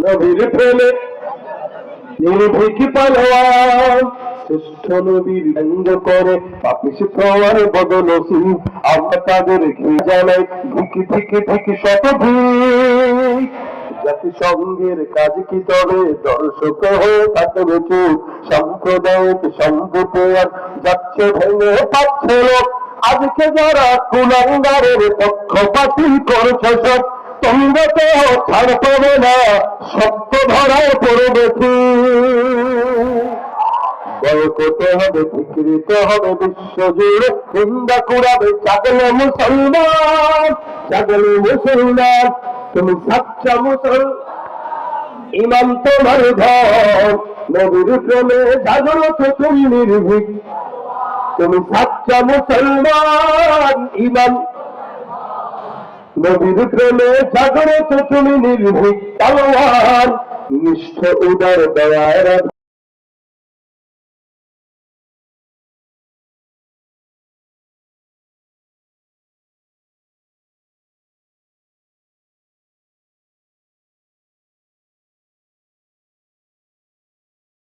নবীর প্রেমে নির্ভীক পালোয়ান, শ্রেষ্ঠ নবীর ব্যঙ্গ করে পাপিস প্রমাণ বদল নসিব। আমরা তাদের ঘিরে জানাই ধিকি ধিকি ধিকি শতধিক। জাতিসংঘের কাজ কি তবে দর্শক হয়ে থাকবে চুপ? সাম্প্রদায়িক সম্পর্কে আর যাচ্ছে ভেঙে পাচ্ছে লোক। আজকে যারা কুলাঙ্গারের পক্ষপাতী করছে সব, তোমরা তো ছাড় পাবে না, সত্য ধরায় পড়বে কি? বয়কট হবে, বিকৃত হবে বিশ্বজুড়ে, নিন্দা কুড়াবে জাগলে মুসলমান, জাগলে মুসলমান। তুমি সাচ্চা মুসলমান, ইমান তোমার ধন, নবীর প্রেমে জাগ্রত তুমি নির্ভীক। তুমি সাচ্চা মুসলমান, ইমান নবীর প্রেমে জাগ্রত তুমি নির্ভীক। তলোয়ার নিষ্ঠ উদার দয়ার